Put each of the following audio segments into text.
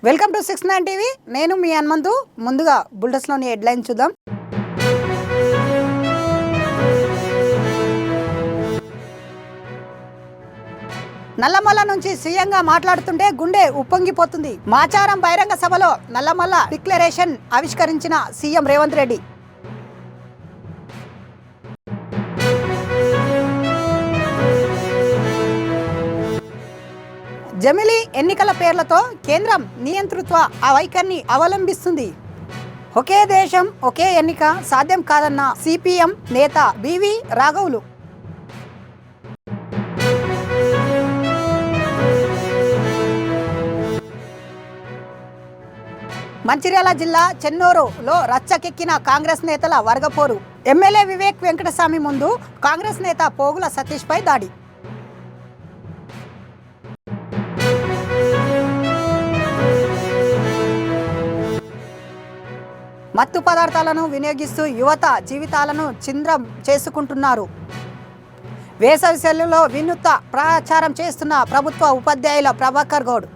Welcome to 69 TV. నేను మీ హనుమంతు. ముందుగా బుల్లెటిన్స్లోని headline చూద్దాం. నల్లమల్ల నుంచి సీఎంగా మాట్లాడుతుంటే గుండె ఉప్పొంగిపోతుంది. మాచారం బహిరంగ సభలో నల్లమల్ల డిక్లరేషన్ ఆవిష్కరించిన సీఎం రేవంత్ రెడ్డి. జమిలీ ఎన్నికల పేర్లతో కేంద్రం నియంతృత్వ వైఖరిని అవలంబిస్తుంది. ఒకే దేశం ఒకే ఎన్నిక సాధ్యం కాదన్న సిపిఎం నేత బివి రాఘవులు. మంచిర్యాల జిల్లా చెన్నూరులో రచ్చకెక్కిన కాంగ్రెస్ నేతల వర్గపోరు. ఎమ్మెల్యే వివేక్ వెంకటస్వామి ముందు కాంగ్రెస్ నేత పోగుల సతీష్పై దాడి. మత్తు పదార్థాలను వినియోగిస్తూ యువత జీవితాలను ఛిద్రం చేసుకుంటున్నారు. వేసవి సెలవులో వినూత్న ప్రచారం చేస్తున్న ప్రభుత్వ ఉపాధ్యాయుల ప్రభాకర్ గౌడ్.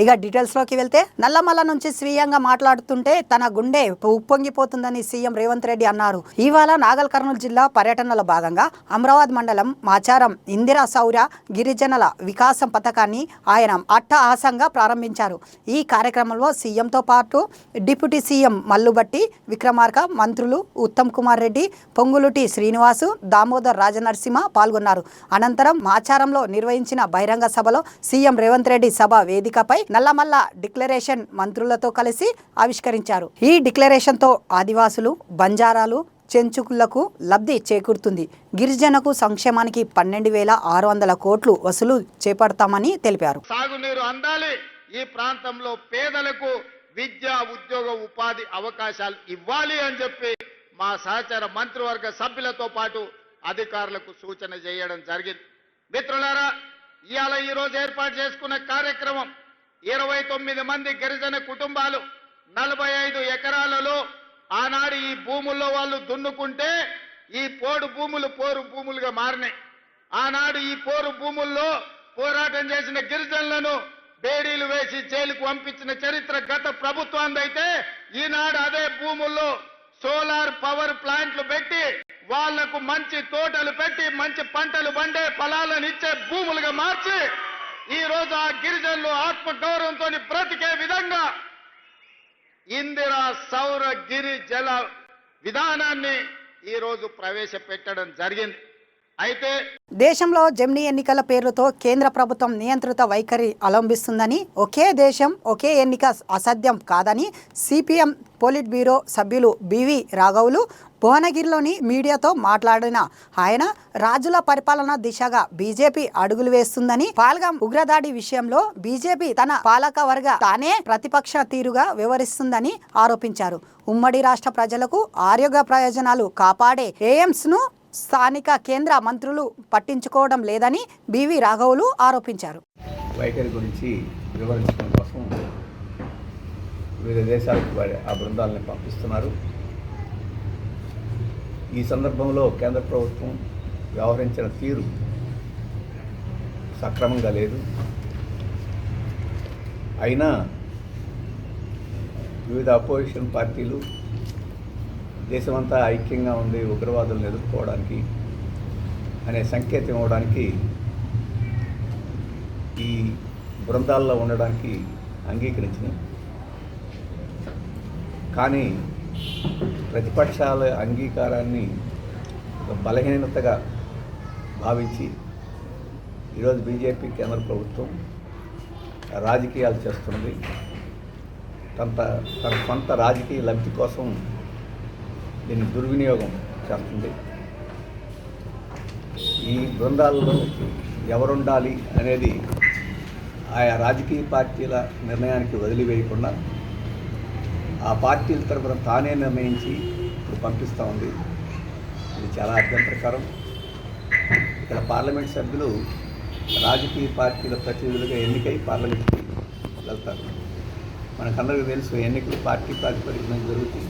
ఇక డీటెయిల్స్లోకి వెళ్తే నల్లమల్ల నుంచి స్వీయంగా మాట్లాడుతుంటే తన గుండె ఉప్పొంగిపోతుందని సీఎం రేవంత్ రెడ్డి అన్నారు. ఇవాళ నాగర్ కర్నూలు జిల్లా పర్యటనలో భాగంగా అమరావతి మండలం మాచారం ఇందిరా సౌర గిరిజనుల వికాసం పథకాన్ని ఆయన అట్టహాసంగా ప్రారంభించారు. ఈ కార్యక్రమంలో సీఎంతో పాటు డిప్యూటీ సీఎం మల్లుబట్టి విక్రమార్క, మంత్రులు ఉత్తమ్ కుమార్ రెడ్డి, పొంగులుటి శ్రీనివాసు, దామోదర్ రాజనరసింహ పాల్గొన్నారు. అనంతరం మాచారంలో నిర్వహించిన బహిరంగ సభలో సీఎం రేవంత్ రెడ్డి సభ వేదికపై నల్లమల్ల డిక్లరేషన్ మంత్రులతో కలిసి ఆవిష్కరించారు. ఈ డిక్లరేషన్ తో ఆదివాసులు, బంజారాలు, చెంచుకులకు లబ్ధి చేకూరుతుంది. గిరిజనకు సంక్షేమానికి 12,600 కోట్లు వసూలు చేపడతామని తెలిపారు. సాగునీరు అందాలి, ఈ ప్రాంతంలో పేదలకు విద్య, ఉద్యోగ, ఉపాధి అవకాశాలు ఇవ్వాలి అని చెప్పి మా సహచర మంత్రివర్గ సభ్యులతో పాటు అధికారులకు సూచన చేయడం జరిగింది. మిత్రులారా, ఇవాళ ఈరోజు ఏర్పాటు చేసుకున్న కార్యక్రమం 29 మంది గిరిజన కుటుంబాలు 45 ఎకరాలలో ఆనాడు ఈ భూముల్లో వాళ్ళు దున్నుకుంటే ఈ పోడు భూములు పోరు భూములుగా మారినాయి. ఆనాడు ఈ పోరు భూముల్లో పోరాటం చేసిన గిరిజనులను బేడీలు వేసి జైలుకు పంపించిన చరిత్ర గత ప్రభుత్వానిదైతే, ఈనాడు అదే భూముల్లో సోలార్ పవర్ ప్లాంట్లు పెట్టి వాళ్లకు మంచి తోటలు పెట్టి మంచి పంటలు పండే ఫలాలను ఇచ్చే భూములుగా మార్చి ఈ రోజు ఆ గిరిజనులు ఆత్మ గౌరవంతో బ్రతికే విధంగా ఇందిరా సౌర గిరి జల విధానాన్ని ఈ రోజు ప్రవేశపెట్టడం జరిగింది. అయితే దేశంలో జమిలీ ఎన్నికల పేర్లతో కేంద్ర ప్రభుత్వం నియంత్రిత వైఖరి అవలంబిస్తుందని, ఒకే దేశం ఒకే ఎన్నిక అసాధ్యం కాదని సిపిఎం పోలిట్ బ్యూరో సభ్యులు బివి రాఘవులు భువనగిరిలోని మీడియాతో మాట్లాడిన ఆయన, రాజుల పరిపాలన దిశగా బీజేపీ అడుగులు వేస్తుందని, పాల్గాం ఉగ్రదాడి విషయంలో బీజేపీ తన పాలక వర్గ తానే ప్రతిపక్ష తీరుగా వ్యవహరిస్తుందని ఆరోపించారు. ఉమ్మడి రాష్ట్ర ప్రజలకు ఆరోగ్య ప్రయోజనాలు కాపాడే ఎయిమ్స్ ను స్థానిక కేంద్ర మంత్రులు పట్టించుకోవడం లేదని బివి రాఘవులు ఆరోపించారు. వైఖరి గురించి వివరించడం కోసం వివిధ దేశాలకు ఆ బృందాలను పంపిస్తున్నారు. ఈ సందర్భంలో కేంద్ర ప్రభుత్వం వ్యవహరించిన తీరు సక్రమంగా లేదు. అయినా వివిధ అపోజిషన్ పార్టీలు దేశమంతా ఐక్యంగా ఉండి ఉగ్రవాదులను ఎదుర్కోవడానికి అనే సంకేతం ఇవ్వడానికి ఈ బృందాల్లో ఉండడానికి అంగీకరించినాయి. కానీ ప్రతిపక్షాల అంగీకారాన్ని ఒక బలహీనతగా భావించి ఈరోజు బీజేపీ కేంద్ర ప్రభుత్వం రాజకీయాలు చేస్తున్నది. తన సొంత రాజకీయ లబ్ధి కోసం దీన్ని దుర్వినియోగం చేస్తుంది. ఈ బృందాలలో ఎవరుండాలి అనేది ఆయా రాజకీయ పార్టీల నిర్ణయానికి వదిలివేయకుండా ఆ పార్టీల తరఫున తానే నిర్ణయించి ఇప్పుడు పంపిస్తూ ఉంది. ఇది చాలా అభ్యంతరకరం. ఇక్కడ పార్లమెంట్ సభ్యులు రాజకీయ పార్టీల ప్రతినిధులుగా ఎన్నికై పార్లమెంట్కి వెళ్తారు. మనకందరికీ తెలుసు, ఎన్నికలు పార్టీ ప్రాతిపదికన జరుగుతాయి.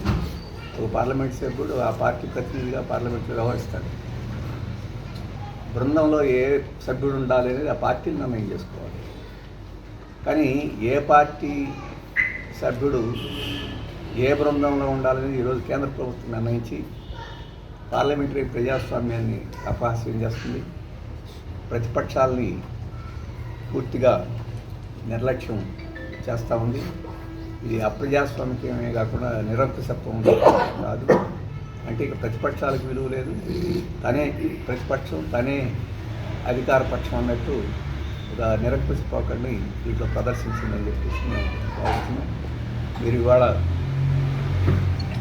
ఒక పార్లమెంట్ సభ్యుడు ఆ పార్టీ ప్రతినిధిగా పార్లమెంట్లో వ్యవహరిస్తాడు. బృందంలో ఏ సభ్యుడు ఉండాలి అనేది ఆ పార్టీలు నిర్ణయం చేసుకోవాలి. కానీ ఏ పార్టీ సభ్యుడు ఏ బృందంలో ఉండాలనేది ఈరోజు కేంద్ర ప్రభుత్వం నిర్ణయించి పార్లమెంటరీ ప్రజాస్వామ్యాన్ని అపహాస్యం చేస్తుంది. ప్రతిపక్షాలని పూర్తిగా నిర్లక్ష్యం చేస్తూ ఉంది. ఇది అప్రజాస్వామికమే కాకుండా నిరంకుశత్వం కాదు. అంటే ఇక ప్రతిపక్షాలకు విలువ లేదు, తనే ప్రతిపక్షం తనే అధికార పక్షం అన్నట్టు ఒక నిరంకుశ పోకడిని దీంట్లో ప్రదర్శించిందని చెప్పేసి మేము భావిస్తున్నాం. మీరు ఇవాళ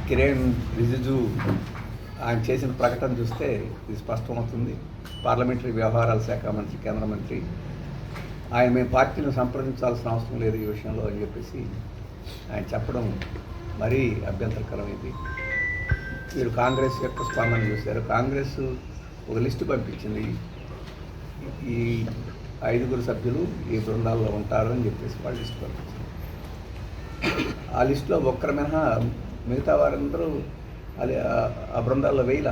కిరణ్ రిజిజు ఆయన చేసిన ప్రకటన చూస్తే ఇది స్పష్టమవుతుంది. పార్లమెంటరీ వ్యవహారాల శాఖ మంత్రి, కేంద్ర మంత్రి ఆయన మేము పార్టీని సంప్రదించాల్సిన అవసరం లేదు ఈ విషయంలో అని చెప్పేసి ఆయన చెప్పడం మరీ అభ్యంతరకరమైంది. మీరు కాంగ్రెస్ యొక్క స్పందన చూశారు. కాంగ్రెస్ ఒక లిస్టు పంపించింది, ఈ 5 సభ్యులు ఈ బృందాల్లో ఉంటారు అని చెప్పేసి వాళ్ళు లిస్టు పంపించారు. ఆ లిస్టులో ఒక్కరి మినహా మిగతా వారందరూ అది ఆ బృందాల్లో వేయాల.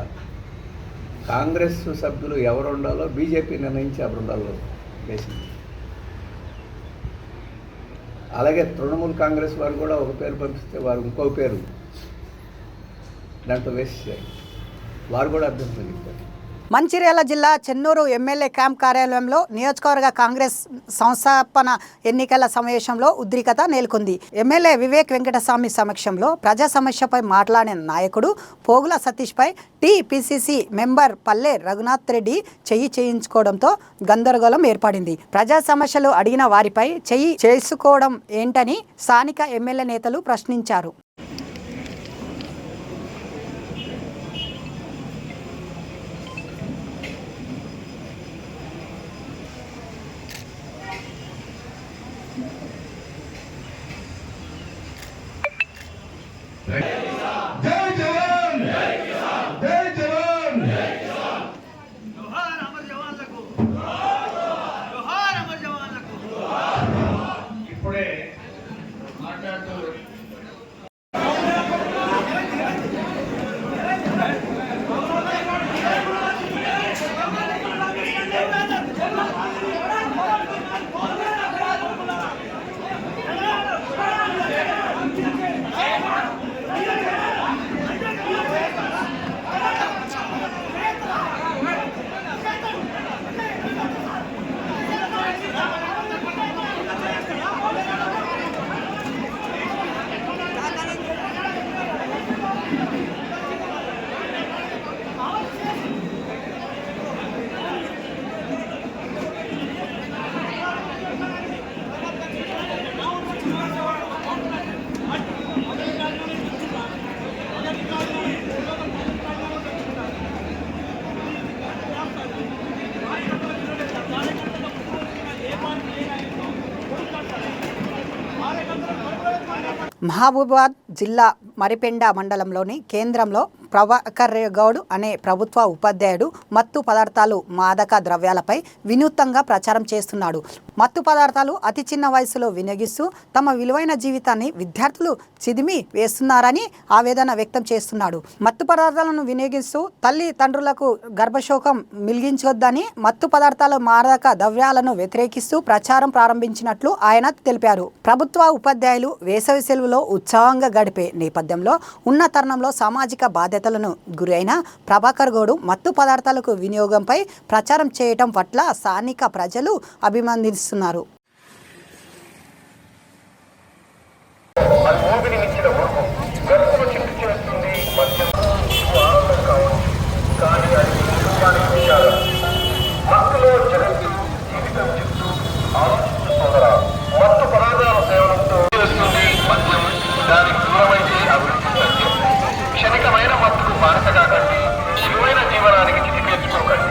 కాంగ్రెస్ సభ్యులు ఎవరు ఉండాలో బీజేపీ నిర్ణయించి ఆ బృందాల్లో వేసింది. అలాగే తృణమూల్ కాంగ్రెస్ వారు కూడా ఒక పేరు పంపిస్తే వారు ఇంకో పేరు దాంట్లో వేసేసారు. వారు కూడా అభ్యంతరం చెప్పారు. మంచిర్యాల జిల్లా చెన్నూరు ఎమ్మెల్యే క్యాంప్ కార్యాలయంలో నియోజకవర్గ కాంగ్రెస్ సంస్థాపన ఎన్నికల సమావేశంలో ఉద్రిక్తత నెలకొంది. ఎమ్మెల్యే వివేక్ వెంకటస్వామి సమక్షంలో ప్రజా సమస్యపై మాట్లాడిన నాయకుడు పోగుల సతీష్పై టీపీసీసీ మెంబర్ పల్లె రఘునాథ్ రెడ్డి చెయ్యి చేయించుకోవడంతో గందరగోళం ఏర్పడింది. ప్రజా సమస్యలు అడిగిన వారిపై చెయ్యి చేసుకోవడం ఏంటని స్థానిక ఎమ్మెల్యే నేతలు ప్రశ్నించారు. ఇప్పుడే మాట్లాడుతూ మహబూబాబాద్ జిల్లా మరిపెండ మండలంలోని కేంద్రంలో ప్రభాకర్ గౌడ్ అనే ప్రభుత్వ ఉపాధ్యాయుడు మత్తు పదార్థాలు మాదక ద్రవ్యాలపై వినూత్నంగా ప్రచారం చేస్తున్నాడు. మత్తు పదార్థాలు అతి చిన్న వయసులో వినియోగిస్తూ తమ విలువైన జీవితాన్ని విద్యార్థులు చిదిమి వేస్తున్నారని ఆవేదన వ్యక్తం చేస్తున్నాడు. మత్తు పదార్థాలను వినియోగిస్తూ తల్లిదండ్రులకు గర్భశోకం మిలిగించొద్దని మత్తు పదార్థాల మాదక ద్రవ్యాలను వ్యతిరేకిస్తూ ప్రచారం ప్రారంభించినట్లు ఆయన తెలిపారు. ప్రభుత్వ ఉపాధ్యాయులు వేసవి సెలవులో ఉత్సాహంగా గడిపే నేపథ్యంలో ఉన్న తరుణంలో సామాజిక బాధ్యతలను గురైన ప్రభాకర్ గౌడ్ మత్తు పదార్థాలకు వినియోగంపై ప్రచారం చేయటం పట్ల స్థానిక ప్రజలు అభినందిస్తున్నారు. మత్తు పదార్థాల సేవనంతో దానికి దూరమైతే అభివృద్ధి క్షణికమైన మత్తుకు బానిసగా కండి విలువైన జీవనానికి చితికేర్చుకోకండి.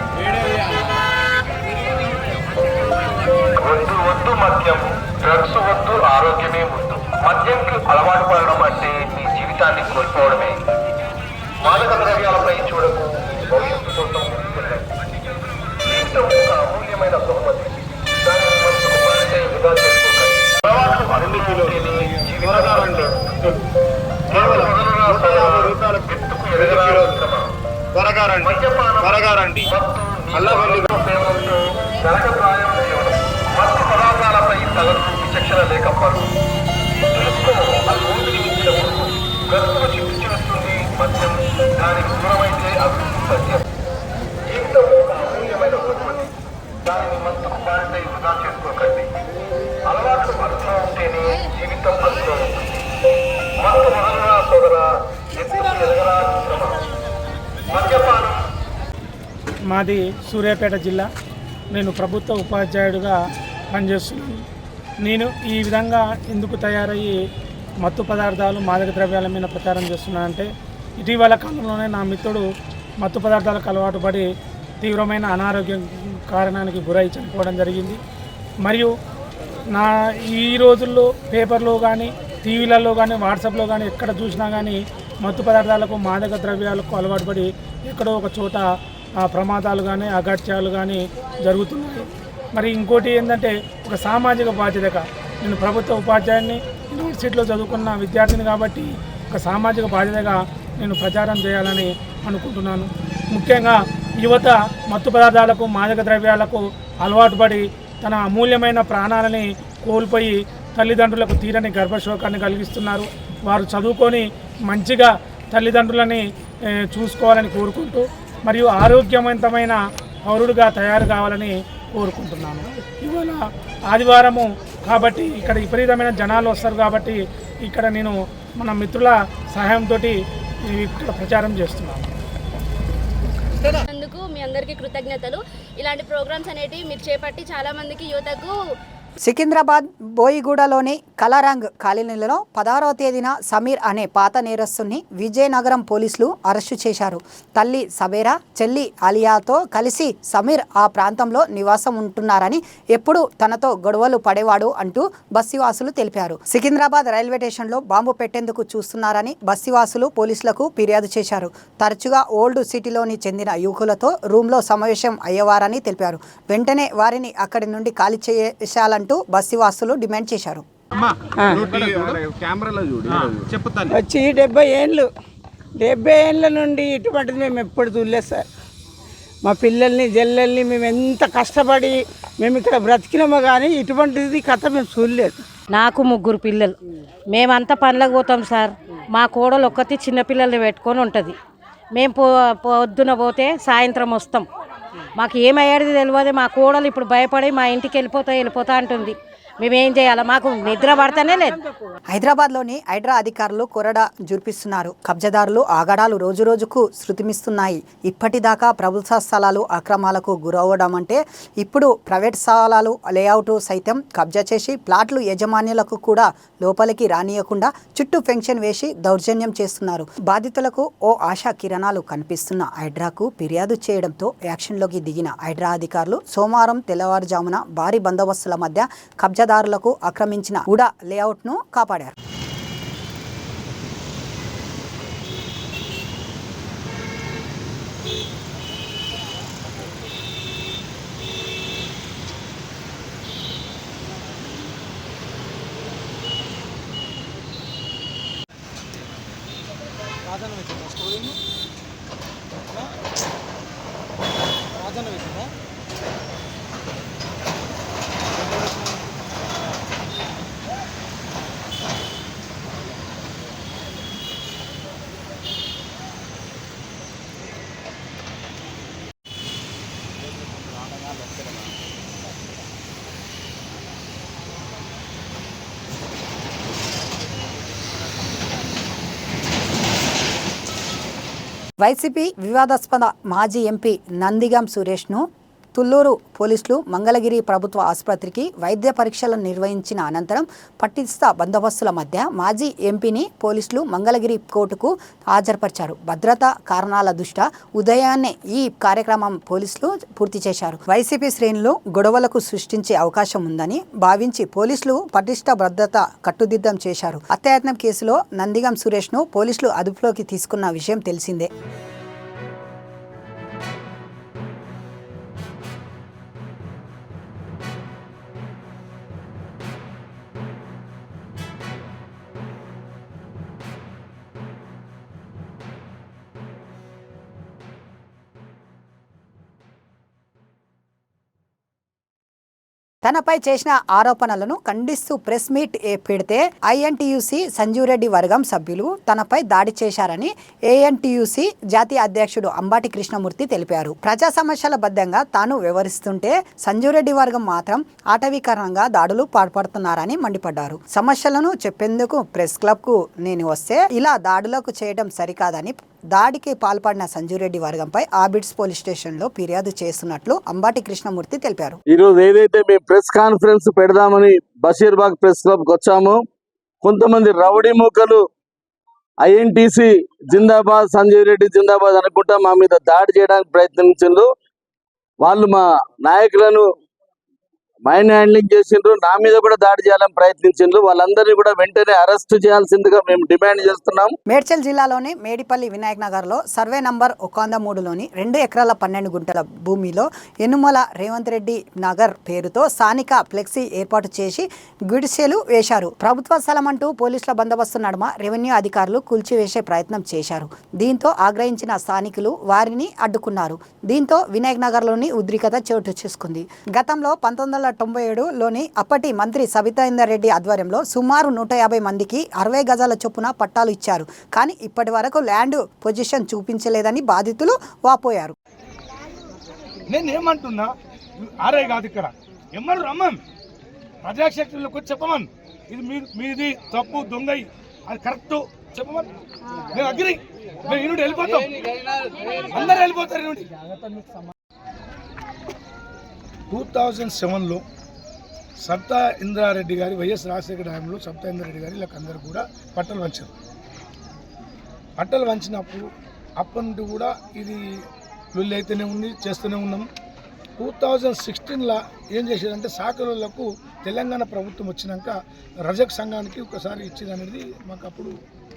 వద్దు వద్దు మద్యం, డ్రగ్స్ వద్దు, ఆరోగ్యమే ముందు. మద్యంకి అలవాటు పడడం అంటే మీ జీవితాన్ని కోల్పోవడమే. మాదక ద్రవ్యాలపై చూడకు, భవిష్యత్తు కోసం తీసుకెళ్ళండి. జీవితం ఒక అమూల్యమైన బహుమతి, దాన్ని మత్తుకు బానిసై వృధా చేసుకోకండి. అలవాట్లు అనుమతిలో జీవితాలంటే త్వరగా రండి, త్వరగా రండి. వెనక ప్రాయం జీవనం మత్తు పదార్థాలపై సగటు విచక్షణ లేకపోవడం తెలుసుకో అది ఊపిరి మించిన ఊరు గతులు చిక్కిచేస్తుంది మద్యం దానికి దూరమైతే అభివృద్ధి సత్యం జీవితం ఒక అమూల్యమైన బహుమతి దానిని మత్తుకు బారిపై వృధా చేసుకోకండి అలవాట్లు అదుపులో ఉంటేనే జీవితం అదుపులో ఉంటుంది మత్తు మొదలరా సోదరా ఎత్తుకు ఎదగరా శ్రమ మద్యపానం. మాది సూర్యాపేట జిల్లా. నేను ప్రభుత్వ ఉపాధ్యాయుడిగా పనిచేస్తున్నాను. నేను ఈ విధంగా ఎందుకు తయారయ్యి మత్తు పదార్థాలు మాదక ద్రవ్యాల మీద ప్రచారం చేస్తున్నానంటే ఇటీవల కాలంలోనే నా మిత్రుడు మత్తు పదార్థాలకు అలవాటు పడి తీవ్రమైన అనారోగ్యం కారణానికి గురై చనిపోవడం జరిగింది. మరియు నా ఈ రోజుల్లో పేపర్లో కానీ టీవీలలో కానీ వాట్సాప్లో కానీ ఎక్కడ చూసినా కానీ మత్తు పదార్థాలకు మాదక ద్రవ్యాలకు అలవాటు పడి ఎక్కడో ఒక చోట ప్రమాదాలు కానీ అఘాత్యాలు కానీ జరుగుతున్నాయి. మరి ఇంకోటి ఏంటంటే ఒక సామాజిక బాధ్యతగా నేను ప్రభుత్వ ఉపాధ్యాయుని యూనివర్సిటీలో చదువుకున్న విద్యార్థిని కాబట్టి ఒక సామాజిక బాధ్యతగా నేను ప్రచారం చేయాలని అనుకుంటున్నాను. ముఖ్యంగా యువత మత్తు పదార్థాలకు మాదక ద్రవ్యాలకు అలవాటు పడి తన అమూల్యమైన ప్రాణాలని కోల్పోయి తల్లిదండ్రులకు తీరని గర్భశోకాన్ని కలిగిస్తున్నారు. వారు చదువుకొని మంచిగా తల్లిదండ్రులని చూసుకోవాలని కోరుకుంటూ మరియు ఆరోగ్యవంతమైన పౌరుడిగా తయారు కావాలని కోరుకుంటున్నాను. ఇవాళ ఆదివారము కాబట్టి ఇక్కడ విపరీతమైన జనాలు వస్తారు కాబట్టి ఇక్కడ నేను మన మిత్రుల సహాయంతో ఇక్కడ ప్రచారం చేస్తున్నాను. అందుకు మీ అందరికీ కృతజ్ఞతలు. ఇలాంటి ప్రోగ్రామ్స్ అనేటివి మీరు చేపట్టి చాలామందికి యువతకు. సికింద్రాబాద్ బోయిగూడలోని కలారంగ్ కాలనీలో 16వ తేదీన సమీర్ అనే పాత నేరస్తుని విజయనగరం పోలీసులు అరెస్టు చేశారు. తల్లి సబేరా, చెల్లి అలియాతో కలిసి సమీర్ ఆ ప్రాంతంలో నివాసం ఉంటున్నారని, ఎప్పుడు తనతో గొడవలు పడేవాడు అంటూ బస్సివాసులు తెలిపారు. సికింద్రాబాద్ రైల్వే స్టేషన్లో బాంబు పెట్టేందుకు చూస్తున్నారని బస్సివాసులు పోలీసులకు ఫిర్యాదు చేశారు. తరచుగా ఓల్డ్ సిటీలోని చెందిన యువకులతో రూమ్లో సమావేశం అయ్యేవారని తెలిపారు. వెంటనే వారిని అక్కడి నుండి ఖాళీ చేయాలంటూ బస్సివాసులు డిమాండ్ చేశారు. వచ్చి 70 ఏళ్ళ నుండి ఇటువంటిది మేము ఎప్పుడు చూడలేదు సార్. మా పిల్లల్ని జల్లల్ని మేము ఎంత కష్టపడి మేము ఇక్కడ బ్రతికినామో కానీ ఇటువంటిది కథ మేము చూడలేదు. నాకు 3 పిల్లలు, మేమంతా పనులకు పోతాం సార్. మా కోడలు ఒక్కటి చిన్నపిల్లల్ని పెట్టుకొని ఉంటుంది. మేము పొద్దున పోతే సాయంత్రం వస్తాం. మాకు ఏమయ్యేది తెలియదు. మా కోడలు ఇప్పుడు భయపడి మా ఇంటికి వెళ్ళిపోతా అంటుంది. మేమేం చేయాలి? మాకు నిద్ర పడతానే లేదు. హైదరాబాద్లోని హైడ్రా అధికారులు కొరడా జురిపిస్తున్నారు. కబ్జాదారులు ఆగడాలు రోజురోజుకు శృతిమిస్తున్నాయి. ఇప్పటిదాకా ప్రభుత్వ స్థలాలు అక్రమాలకు గురవడం అంటే ఇప్పుడు ప్రైవేట్ స్థలాలు లేఅవుట్ సైతం కబ్జా చేసి ప్లాట్లు యజమానులకు కూడా లోపలికి రానియకుండా చుట్టూ ఫెన్షన్ వేసి దౌర్జన్యం చేస్తున్నారు. బాధితులకు ఓ ఆశా కిరణాలు కనిపిస్తున్న హైడ్రాకు ఫిర్యాదు చేయడంతో యాక్షన్లోకి దిగిన హైడ్రా అధికారులు సోమవారం తెల్లవారుజామున భారీ బందోబస్తుల మధ్య కబ్జాదారులకు ఆక్రమించిన ఉడా లేఅవుట్ను కాపాడారు. వైసీపీ వివాదాస్పద మాజీ ఎంపీ నందిగం సురేష్ను తుళ్లూరు పోలీసులు మంగళగిరి ప్రభుత్వ ఆసుపత్రికి వైద్య పరీక్షలను నిర్వహించిన అనంతరం పటిష్ట బందోబస్తుల మధ్య మాజీ ఎంపీని పోలీసులు మంగళగిరి కోర్టుకు హాజరుపరిచారు. భద్రతా కారణాల దృష్ట్యా ఉదయాన్నే ఈ కార్యక్రమం పోలీసులు పూర్తి చేశారు. వైసీపీ శ్రేణులు గొడవలకు సృష్టించే అవకాశం ఉందని భావించి పోలీసులు పటిష్ట భద్రత కట్టుదిట్టం చేశారు. హత్యాయత్నం కేసులో నందిగం సురేష్ను పోలీసులు అదుపులోకి తీసుకున్న విషయం తెలిసిందే. తనపై చేసిన ఆరోపణలను ఖండిస్తూ ప్రెస్ మీట్ పెడితే ఐఎన్టీయూసీ సంజీవరెడ్డి వర్గం సభ్యులు తనపై దాడి చేశారని ఏఎన్టీయూసీ జాతీయ అధ్యక్షుడు అంబాటి కృష్ణమూర్తి తెలిపారు. ప్రజా సమస్యల బద్దంగా తాను వివరిస్తుంటే సంజీవరెడ్డి వర్గం మాత్రం ఆటవీకరణంగా దాడులు పాల్పడుతున్నారని మండిపడ్డారు. సమస్యలను చెప్పేందుకు ప్రెస్ క్లబ్ కు నేను వస్తే ఇలా దాడులకు చేయడం సరికాదని దాడికి పాల్పడిన సంజీవరెడ్డి వర్గంపై ఆబిడ్స్ పోలీస్ స్టేషన్ లో ఫిర్యాదు చేస్తున్నట్లు అంబాటి కృష్ణమూర్తి తెలిపారు. ఈ రోజు ఏదైతే మేము ప్రెస్ కాన్ఫరెన్స్ పెడదామని బషీర్బాగ్ ప్రెస్ క్లబ్ కి వచ్చామో, కొంతమంది రౌడీ మూకలు ఐఎన్టీసీ జిందాబాద్, సంజీవ్ రెడ్డి జిందాబాద్ అనుకుంటా మా మీద దాడి చేయడానికి ప్రయత్నించిండ్రు. వాళ్ళు మా నాయకులను మైండ్ హ్యాండ్లింగ్ చేసిండ్రు, నా మీద కూడా దాడి చేయాలని ప్రయత్నించిండ్రు. వాళ్ళందరినీ కూడా వెంటనే అరెస్ట్ చేయాల్సిందిగా మేము డిమాండ్ చేస్తున్నాం. మేడ్చల్ జిల్లాలోని మేడిపల్లి వినాయక్ నగర్ లో సర్వే నంబర్ 103లోని 2 ఎకరాల 12 గుంటల భూమిలో యనుమల రేవంత్ రెడ్డి నగర్ పేరుతో స్థానిక ఫ్లెక్సీ ఏర్పాటు చేసి గుడిసెలు వేశారు. ప్రభుత్వ స్థలం అంటూ పోలీసుల బందోబస్తు నడుమ రెవెన్యూ అధికారులు కూల్చివేసే ప్రయత్నం చేశారు. దీంతో ఆగ్రహించిన స్థానికులు వారిని అడ్డుకున్నారు. దీంతో వినాయక్ నగర్ లోని ఉద్రిక్తత చోటు చేసుకుంది. గతంలో 1997లోని అప్పటి మంత్రి సబితా రెడ్డి ఆధ్వర్యంలో సుమారు 150 మందికి 60 గజాల చొప్పున పట్టాలు ఇచ్చారు. కానీ ఇప్పటి వరకు ల్యాండ్ పొజిషన్ చూపించలేదని బాధితులు వాపోయారు. నేను ఏమంటున్నా, ఆరే కాదు ఇక్కడ ఎమ్మరు రమ్మన్ ప్రజాక్షేత్రంలోకి వచ్చి చెప్పమని, ఇది మీది తప్పు దొంగ అది కరెక్ట్ చెప్పమని. మేము అగ్రి, మేము ఇనుండి వెళ్ళిపోతాం, అందరూ వెళ్ళిపోతారు. ఇనుండి 2007లో సబితా ఇంద్రారెడ్డి గారి వైఎస్ రాజశేఖర హయాంలో సబితా ఇంద్రారెడ్డి గారి వీళ్ళకందరూ కూడా పట్టలు వంచారు. పట్టలు వంచినప్పుడు అప్పటి నుండి కూడా ఇది లొల్లి అయితేనే ఉంది, చేస్తూనే ఉన్నాం. 2016లో ఏం చేసేదంటే సాకలకు తెలంగాణ ప్రభుత్వం వచ్చినాక రజక్ సంఘానికి ఒకసారి ఇచ్చింది అనేది మాకు అప్పుడు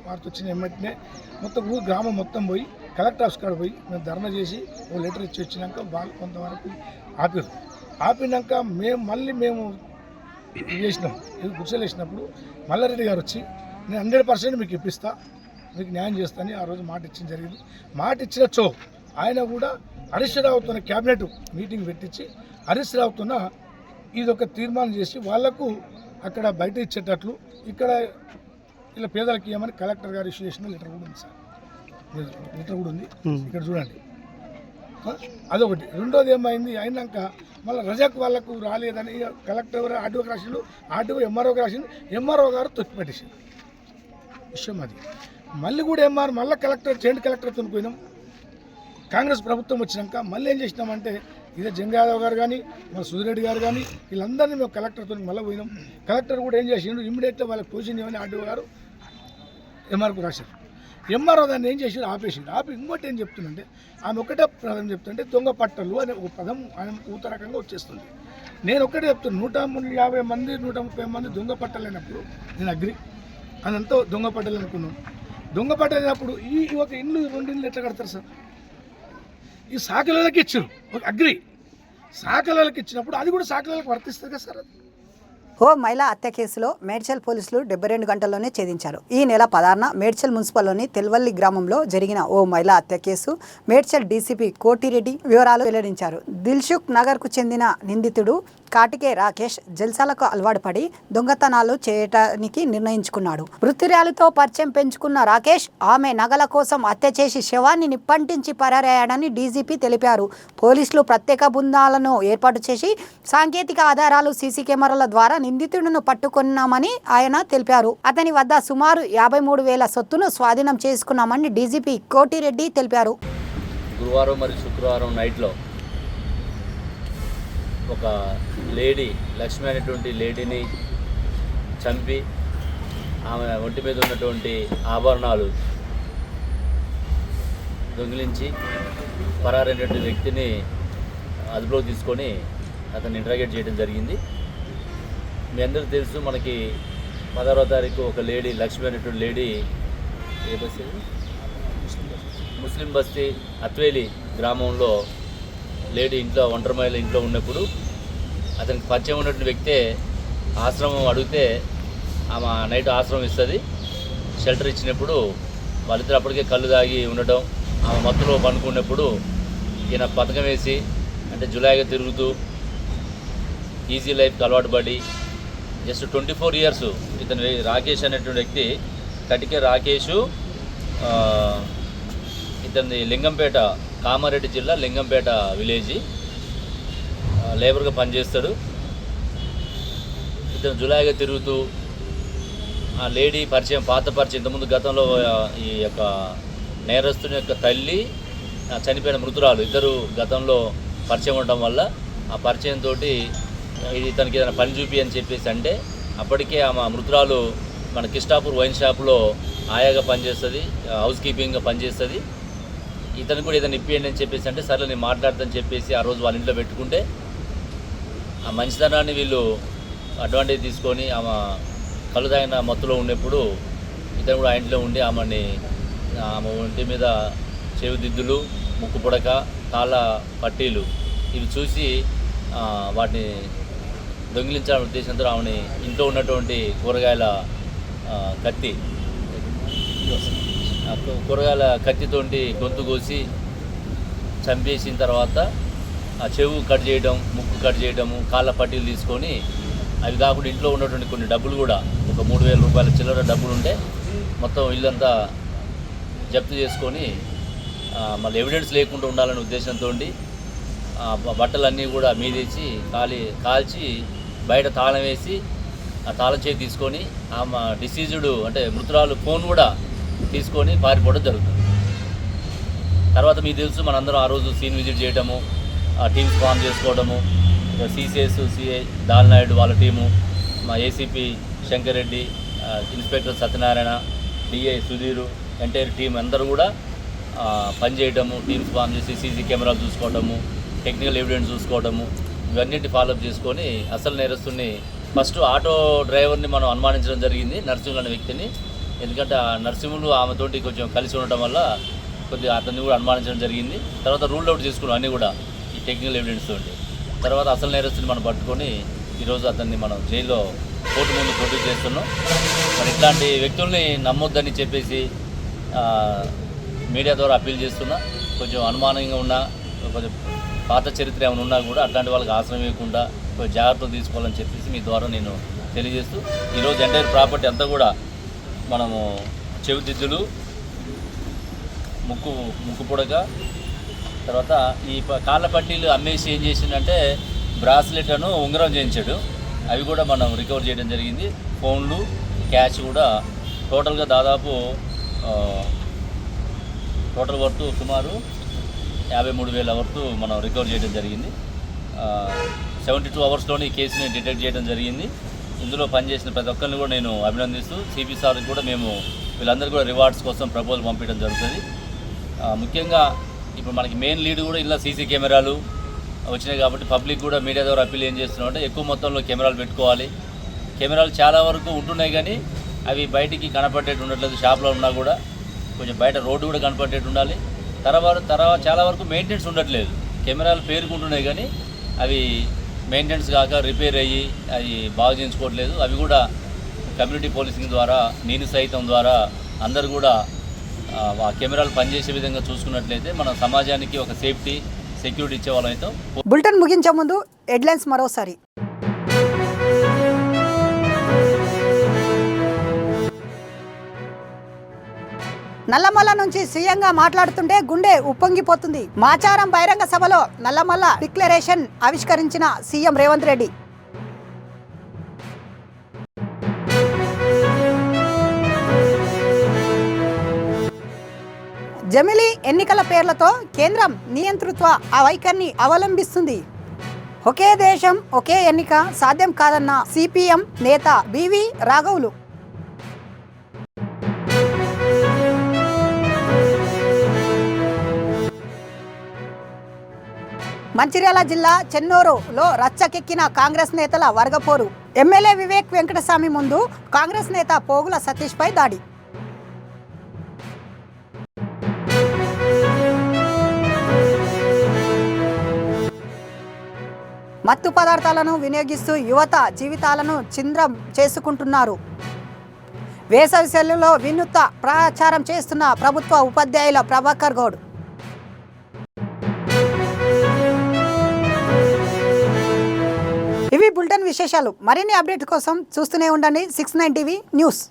వార్త వచ్చిన వెంటనే మొత్తం గ్రామం మొత్తం పోయి కలెక్టర్ ఆఫీస్ కాడ పోయి మేము ధర్నా చేసి ఓ లెటర్ ఇచ్చి వచ్చినాక వాళ్ళు కొంతవరకు ఆపారు. ఆపినాక మేము చేసినాం, ఇది గుర్సలు వేసినప్పుడు మల్లారెడ్డి గారు వచ్చి నేను 100% మీకు ఇప్పిస్తా, మీకు న్యాయం చేస్తానని ఆ రోజు మాట ఇచ్చిన జరిగింది. మాట ఇచ్చినచ్చో ఆయన కూడా హరీష్ రావుతో క్యాబినెట్ మీటింగ్ పెట్టించి హరీష్ రావుతో ఇది ఒక తీర్మానం చేసి వాళ్లకు అక్కడ బయట ఇచ్చేటట్లు ఇక్కడ ఇలా పేదలకు ఇవ్వమని కలెక్టర్ గారు ఇష్యూ చేసిన లెటర్ కూడా ఉంది సార్, లెటర్ కూడా ఉంది ఇక్కడ చూడండి. అదొకటి. రెండోది ఏమైంది, అయినాక మళ్ళీ రజాక్ వాళ్ళకు రాలేదని కలెక్టర్ ఆర్డీఓకి రాసిండు, ఆర్డీఓ ఎంఆర్ఓకి రాసిండు, ఎంఆర్ఓ గారు తొక్కిపెట్టేసిండు విషయం అది. మళ్ళీ కూడా మళ్ళీ కలెక్టర్ జాయింట్ కలెక్టర్తో పోయినాం. కాంగ్రెస్ ప్రభుత్వం వచ్చినాక మళ్ళీ ఏం చేసినామంటే ఇదే జంగ యాదవ్ గారు కానీ మన సుధిరెడ్డి గారు కానీ వీళ్ళందరినీ మేము కలెక్టర్తో మళ్ళీ పోయినాం. కలెక్టర్ కూడా ఏం చేసిండు, ఇమ్మీడియట్గా వాళ్ళకి పొజిషన్ ఇవ్వని ఆర్డీఓ గారు ఎంఆర్ఓకి రాశారు. ఎంఆర్ఓ దాన్ని ఏం చేసి ఆపేసిండు. ఆపి ఇంకోటి ఏం చెప్తుందంటే ఆమె ఒకటే పదం చెప్తుంటే దొంగ పట్టలు అనే ఒక పదం ఆయన ఊత రకంగా వచ్చేస్తుంది. నేను ఒకటే చెప్తున్నాను, 150 మంది 130 మంది దొంగ పట్టలు అయినప్పుడు నేను అగ్రి, అదంతా దొంగ పట్టలు అనుకున్నాను. దొంగ పట్టలు అయినప్పుడు ఈ ఒక ఇల్లు 2 ఇళ్ళు ఎట్లా కడతారు సార్? ఈ సాకలకి ఇచ్చారు, ఒక అగ్రి సాకలకి ఇచ్చినప్పుడు అది కూడా సాకలకి వర్తిస్తుంది కదా సార్. అది ఓ మహిళా హత్య కేసులో మేడ్చల్ పోలీసులు 72 గంటల్లోనే ఛేదించారు. ఈ నెల 16న మేడ్చల్ మున్సిపల్లోని తెల్వల్లి గ్రామంలో జరిగిన ఓ మహిళా హత్య కేసు మేడ్చల్ డీసీపీ కోటిరెడ్డి వివరాలు వెల్లడించారు. దిల్సుఖ్ నగర్కు చెందిన నిందితుడు కాటికే రాకేష్ జల్సాలకు అలవాటు పడి దొంగతనాలు చేయటానికి నిర్ణయించుకున్నాడు. వృత్తిరాలతో పరిచయం పెంచుకున్న రాకేష్ ఆమె నగల కోసం హత్య చేసి శవాన్ని నిప్పంటించి పరారయ్యాడని డీజీపీ తెలిపారు. పోలీసులు ప్రత్యేక బృందాలను ఏర్పాటు చేసి సాంకేతిక ఆధారాలు సీసీ కెమెరాల ద్వారా నిందితుడిని పట్టుకున్నామని ఆయన తెలిపారు. అతని వద్ద సుమారు 53,000 సొత్తును స్వాధీనం చేసుకున్నామని డీజీపీ కోటిరెడ్డి తెలిపారు. గురువారం మరియు శుక్రవారం నైట్లో ఒక లేడీ లక్ష్మి అనేటువంటి లేడీని చంపి ఆమె ఒంటి మీద ఉన్నటువంటి ఆభరణాలు దొంగిలించి పరారైనటువంటి వ్యక్తిని అదుపులోకి తీసుకొని అతన్ని ఇంటరాగేట్ చేయడం జరిగింది. మీ అందరికీ తెలుసు, మనకి 16వ తారీఖు ఒక లేడీ లక్ష్మి అనేటువంటి లేడీ ఏ బస్తీ ముస్లిం బస్తీ అత్వేలి గ్రామంలో లేడీ ఇంట్లో ఒంటరి మహిళ ఇంట్లో ఉన్నప్పుడు అతనికి పరిచయం ఉన్నటువంటి వ్యక్తే ఆశ్రమం అడిగితే ఆమె నైట్ ఆశ్రమం ఇస్తుంది. షెల్టర్ ఇచ్చినప్పుడు వాళ్ళిద్దరు అప్పటికే కళ్ళు తాగి ఉండటం, ఆమె మత్తులో పనుకున్నప్పుడు ఈయన పథకం వేసి అంటే జులాయిగా తిరుగుతూ ఈజీ లైఫ్కి అలవాటు పడి జస్ట్ 24 ఇయర్స్ ఇతను రాకేష్ అనేటువంటి వ్యక్తి కటికే రాకేషు ఇతని లింగంపేట కామారెడ్డి జిల్లా లింగంపేట విలేజ్ లేబర్గా పనిచేస్తాడు. ఇతను జులాయిగా తిరుగుతూ ఆ లేడీ పరిచయం పాత పరిచయం ఇంతకుముందు గతంలో ఈ యొక్క నేరస్తుని యొక్క తల్లి చనిపోయిన మృతురాలు ఇద్దరు గతంలో పరిచయం ఉండటం వల్ల ఆ పరిచయంతో ఇది ఇతనికి ఏదైనా పని చూపి అని చెప్పేసి అంటే అప్పటికే ఆమె మృతురాలు మన కిష్టాపూర్ వైన్ షాప్లో ఆయాగా పనిచేస్తుంది, హౌస్ కీపింగ్గా పనిచేస్తుంది. ఇతను కూడా ఏదైనా ఇప్పియండి అని చెప్పేసి అంటే సరే నేను మాట్లాడతాను చెప్పేసి ఆ రోజు వాళ్ళ ఇంట్లో పెట్టుకుంటే ఆ మంచితనాన్ని వీళ్ళు అడ్వాంటేజ్ తీసుకొని ఆమె కళ్ళు తాగిన మత్తులో ఉన్నప్పుడు ఇతను కూడా ఆ ఇంట్లో ఉండి ఆమె ఒంటి మీద చెవి దిద్దులు, ముక్కు పుడక, కాళ్ళ పట్టీలు ఇవి చూసి వాటిని దొంగిలించాలనే ఉద్దేశంతో ఆమెని ఇంట్లో ఉన్నటువంటి కూరగాయల కత్తితోటి గొంతు కోసి చంపేసిన తర్వాత ఆ చెవు కట్ చేయడం, ముక్కు కట్ చేయడము, కాళ్ళ పట్టీలు తీసుకొని అవి కాకుండా ఇంట్లో ఉన్నటువంటి కొన్ని డబ్బులు కూడా ఒక 3,000 రూపాయల చిల్లర డబ్బులు ఉంటే మొత్తం ఇల్లంతా జప్తు చేసుకొని మళ్ళీ ఎవిడెన్స్ లేకుండా ఉండాలనే ఉద్దేశంతో బట్టలన్నీ కూడా మీదేసి కాల్చి బయట తాళం వేసి ఆ తాళం చేతి తీసుకొని ఆమె డిసీజుడు అంటే మృతురాలు ఫోన్ కూడా తీసుకొని పారిపోవడం జరుగుతుంది. తర్వాత మీకు తెలుసు మనందరం ఆ రోజు సీన్ విజిట్ చేయడము, టీమ్స్ ఫామ్ చేసుకోవడము, సిసిఎస్ సిఐ దాల్నాయుడు వాళ్ళ టీము, మా ACP Shankar Reddy, inspector Satyanarayana, DI Sudheer, entire team అందరూ కూడా పనిచేయడము, టీమ్స్ ఫామ్ చేసి సీసీ కెమెరాలు చూసుకోవడము, టెక్నికల్ ఎవిడెన్స్ చూసుకోవడము, ఇవన్నిటి ఫాలోఅప్ చేసుకొని అసలు నేరస్తుని ఫస్ట్ ఆటో డ్రైవర్ని మనం అనుమానించడం జరిగింది, నరసింహులు అనే వ్యక్తిని. ఎందుకంటే ఆ నరసింహులు ఆమెతోటి కొంచెం కలిసి ఉండటం వల్ల కొద్దిగా అతన్ని కూడా అనుమానించడం జరిగింది. తర్వాత రూల్ అవుట్ చేసుకున్నాం అన్నీ కూడా ఈ టెక్నికల్ ఎవిడెన్స్ తోటి. తర్వాత అసలు నేరస్తుని మనం పట్టుకొని ఈరోజు అతన్ని మనం జైల్లో కోర్టు ముందు ప్రొడ్యూస్ చేస్తున్నాం. మరి ఇట్లాంటి వ్యక్తుల్ని నమ్మొద్దని చెప్పేసి మీడియా ద్వారా అప్పీల్ చేస్తున్నా. కొంచెం అనుమానంగా ఉన్నా, కొంచెం పాత చరిత్ర ఏమైనా ఉన్నా కూడా అట్లాంటి వాళ్ళకి ఆశ్రయం ఇవ్వకుండా కొంచెం జాగ్రత్తలు తీసుకోవాలని చెప్పేసి మీ ద్వారా నేను తెలియజేస్తూ ఈరోజు ఎంటైర్ ప్రాపర్టీ అంతా కూడా మనము చెవిదిద్దులు, ముక్కు పుడక, తర్వాత ఈ కాళ్ళ పట్టీలు అమ్మేసి ఏం చేసిందంటే బ్రాస్లెట్ అను ఉంగరం చేయించాడు. అవి కూడా మనం రికవర్ చేయడం జరిగింది. ఫోన్లు, క్యాష్ కూడా టోటల్గా దాదాపు టోటల్ వర్త్ సుమారు 53,000 వర్త్ మనం రికవర్ చేయడం జరిగింది. 72 అవర్స్లోనే ఈ కేసుని డిటెక్ట్ చేయడం జరిగింది. ఇందులో పనిచేసిన ప్రతి ఒక్కరిని కూడా నేను అభినందిస్తూ సిపి సార్కి కూడా మేము వీళ్ళందరూ కూడా రివార్డ్స్ కోసం ప్రపోజల్ పంపించడం జరుగుతుంది. ముఖ్యంగా ఇప్పుడు మనకి మెయిన్ లీడ్ కూడా ఇలా సీసీ కెమెరాలు వచ్చినాయి కాబట్టి పబ్లిక్ కూడా మీడియా ద్వారా అప్పీల్ ఏం చేస్తున్నాం అంటే ఎక్కువ మొత్తంలో కెమెరాలు పెట్టుకోవాలి. కెమెరాలు చాలా వరకు ఉంటున్నాయి కానీ అవి బయటికి కనపడేట్టు ఉండట్లేదు. షాప్లో ఉన్నా కూడా కొంచెం బయట రోడ్డు కూడా కనపడేట్టు ఉండాలి. తర్వాత చాలా వరకు మెయింటెనెన్స్ ఉండట్లేదు. కెమెరాలు పేరుకుంటున్నాయి కానీ అవి మెయింటెనెన్స్ కాక రిపేర్ అయ్యి అవి బాగు చేయించుకోవట్లేదు. అవి కూడా కమ్యూనిటీ పోలీసింగ్ ద్వారా, నేను సైతం ద్వారా అందరూ కూడా ఆ కెమెరాలు పనిచేసే విధంగా చూసుకున్నట్లయితే మన సమాజానికి ఒక సేఫ్టీ, సెక్యూరిటీ ఇచ్చే వాళ్ళం అయితే. బులెటిన్ ముగించే ముందు హెడ్లైన్స్ మరోసారి. నల్లమల్ల నుంచి సీఎంగా మాట్లాడుతుంటే గుండె ఉప్పొంగిపోతుంది. మాచారం బహిరంగ సభలో నల్లమల్ల డిక్లరేషన్ ఆవిష్కరించిన సీఎం రేవంత్ రెడ్డి. జమిలీ ఎన్నికల పేర్లతో కేంద్రం నియంతృత్వ వైఖరిని అవలంబిస్తుంది. ఒకే దేశం ఒకే ఎన్నిక సాధ్యం కాదన్న సిపిఎం నేత బివి రాఘవులు. మంచిర్యాల జిల్లా చెన్నూరులో రచ్చకెక్కిన కాంగ్రెస్ నేతల వర్గపోరు. ఎమ్మెల్యే వివేక్ వెంకటస్వామి ముందు కాంగ్రెస్ నేత పోగుల సతీష్పై దాడి. మత్తు పదార్థాలను వినియోగిస్తూ యువత జీవితాలను ఛిద్రం చేసుకుంటున్నారు. వేసవి సెలవులో వినూత్న ప్రచారం చేస్తున్న ప్రభుత్వ ఉపాధ్యాయుల ప్రభాకర్ గౌడ్. ఇవి బులెటిన్ విశేషాలు. మరిన్ని అప్డేట్ కోసం చూస్తూనే ఉండండి 69 టీవీ న్యూస్.